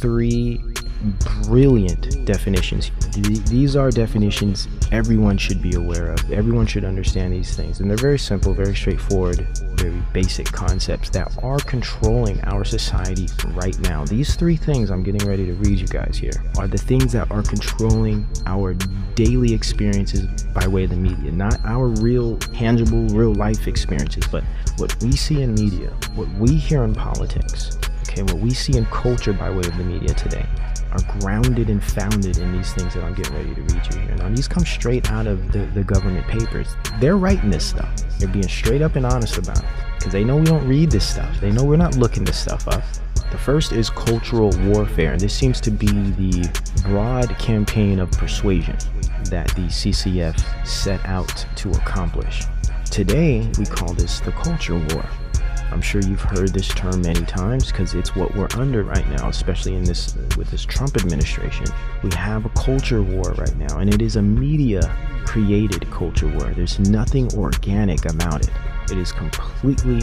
three brilliant definitions. These are definitions everyone should be aware of. Everyone should understand these things, and they're very simple, very straightforward, very basic concepts that are controlling our society right now. These three things I'm getting ready to read you guys here are the things that are controlling our daily experiences by way of the media, not our real tangible real life experiences, but what we see in media, what we hear in politics, okay, what we see in culture by way of the media today are grounded and founded in these things that I'm getting ready to read you here. Now, these come straight out of the government papers. They're writing this stuff. They're being straight up and honest about it because they know we don't read this stuff. They know we're not looking this stuff up. The first is cultural warfare. This seems to be the broad campaign of persuasion that the CCF set out to accomplish. Today, we call this the culture war. I'm sure you've heard this term many times because it's what we're under right now, especially in this with this Trump administration. We have a culture war right now, and it is a media-created culture war. There's nothing organic about it. It is completely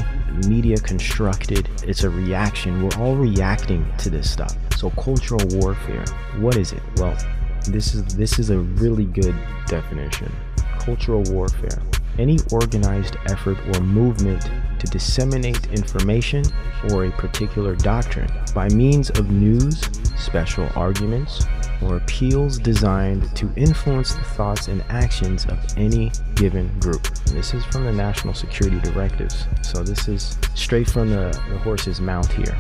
media-constructed. It's a reaction. We're all reacting to this stuff. So cultural warfare, what is it? Well, this is a really good definition. Cultural warfare. Any organized effort or movement to disseminate information or a particular doctrine by means of news, special arguments, or appeals designed to influence the thoughts and actions of any given group. And this is from the National Security Directives. So this is straight from the horse's mouth here.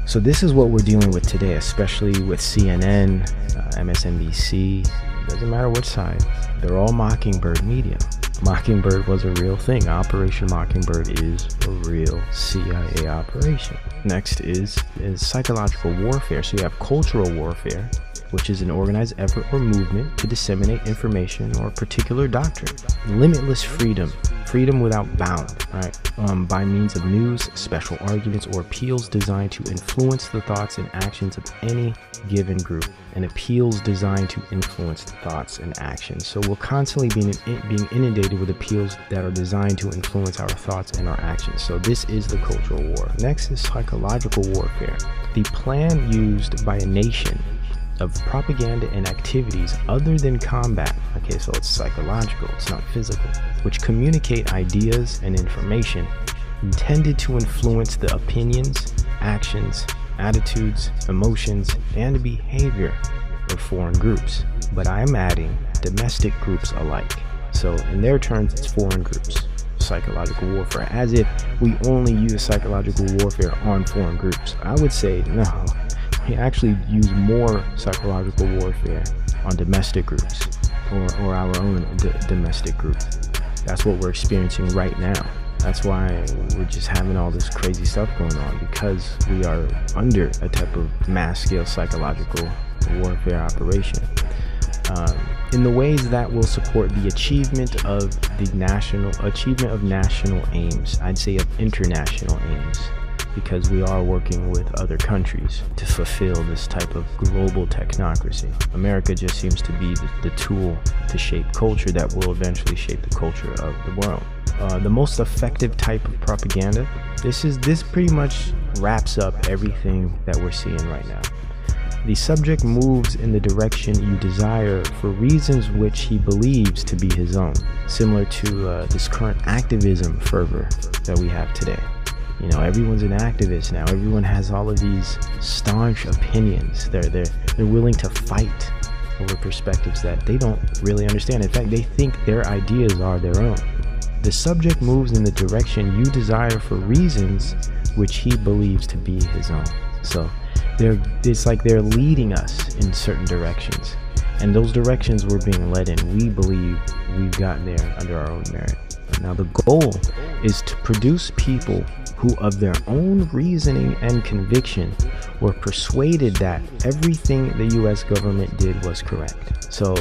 So this is what we're dealing with today, especially with CNN, MSNBC, doesn't matter which side. They're all Mockingbird media. Mockingbird was a real thing. Operation Mockingbird is a real CIA operation. Next is psychological warfare. So you have cultural warfare, which is an organized effort or movement to disseminate information or a particular doctrine. Limitless freedom, freedom without bound, right? By means of news, special arguments, or appeals designed to influence the thoughts and actions of any given group. And appeals designed to influence the thoughts and actions. So we're constantly being inundated with appeals that are designed to influence our thoughts and our actions. So this is the cultural war. Next is psychological warfare. The plan used by a nation of propaganda and activities other than combat. Okay, so it's psychological, it's not physical, which communicate ideas and information intended to influence the opinions, actions, attitudes, emotions, and behavior of foreign groups. But I am adding domestic groups alike. So in their terms, it's foreign groups. Psychological warfare, as if we only use psychological warfare on foreign groups. I would say no. We actually use more psychological warfare on domestic groups or our own domestic groups. That's what we're experiencing right now. That's why we're just having all this crazy stuff going on, because we are under a type of mass-scale psychological warfare operation. In the ways that will support the achievement of national aims, I'd say of international aims, because we are working with other countries to fulfill this type of global technocracy. America just seems to be the tool to shape culture that will eventually shape the culture of the world. The most effective type of propaganda, this pretty much wraps up everything that we're seeing right now. The subject moves in the direction you desire for reasons which he believes to be his own, similar to this current activism fervor that we have today. You know, everyone's an activist now. Everyone has all of these staunch opinions. They're willing to fight over perspectives that they don't really understand. In fact, they think their ideas are their own. The subject moves in the direction you desire for reasons which he believes to be his own. So it's like they're leading us in certain directions, and those directions we're being led in, we believe we've gotten there under our own merit. Now the goal is to produce people who of their own reasoning and conviction were persuaded that everything the US government did was correct. So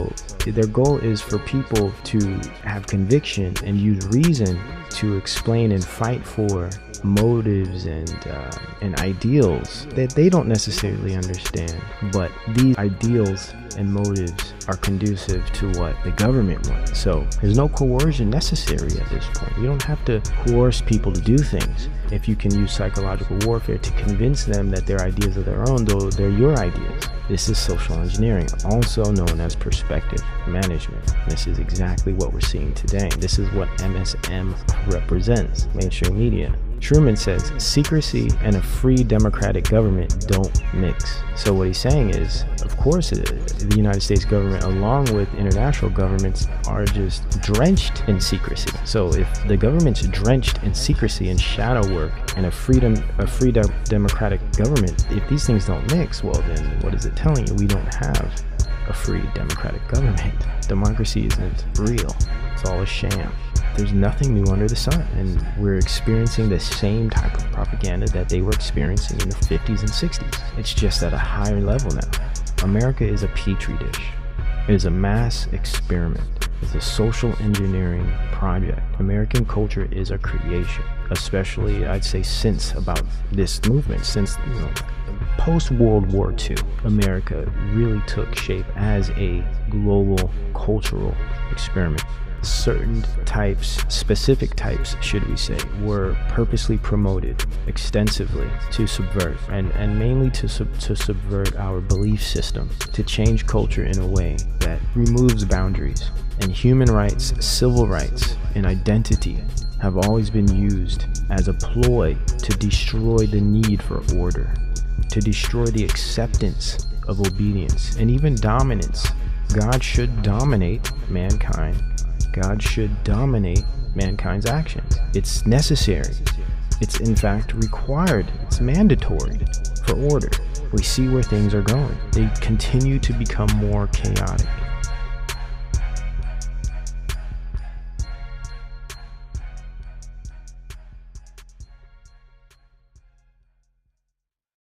their goal is for people to have conviction and use reason to explain and fight for motives and ideals that they don't necessarily understand, but these ideals and motives are conducive to what the government wants. So there's no coercion necessary at this point. You don't have to coerce people to do things. If you can use psychological warfare to convince them that their ideas are their own, though they're your ideas. This is social engineering, also known as perspective management. This is exactly what we're seeing today. This is what MSM represents, mainstream media. Truman says secrecy and a free democratic government don't mix. So what he's saying is, of course, the United States government, along with international governments, are just drenched in secrecy. So if the government's drenched in secrecy and shadow work and a free democratic government, if these things don't mix, well then what is it telling you? We don't have a free democratic government. Democracy isn't real. It's all a sham. There's nothing new under the sun, and we're experiencing the same type of propaganda that they were experiencing in the 50s and 60s. It's just at a higher level now. America is a petri dish. It is a mass experiment. It's a social engineering project. American culture is a creation, especially I'd say since about this movement, since post-World War II, America really took shape as a global cultural experiment. Certain types, specific types, should we say, were purposely promoted extensively to subvert, and mainly to subvert our belief system, to change culture in a way that removes boundaries. And human rights, civil rights, and identity have always been used as a ploy to destroy the need for order, to destroy the acceptance of obedience, and even dominance. God should dominate mankind. God should dominate mankind's actions. It's necessary. It's in fact required. It's mandatory for order. We see where things are going. They continue to become more chaotic.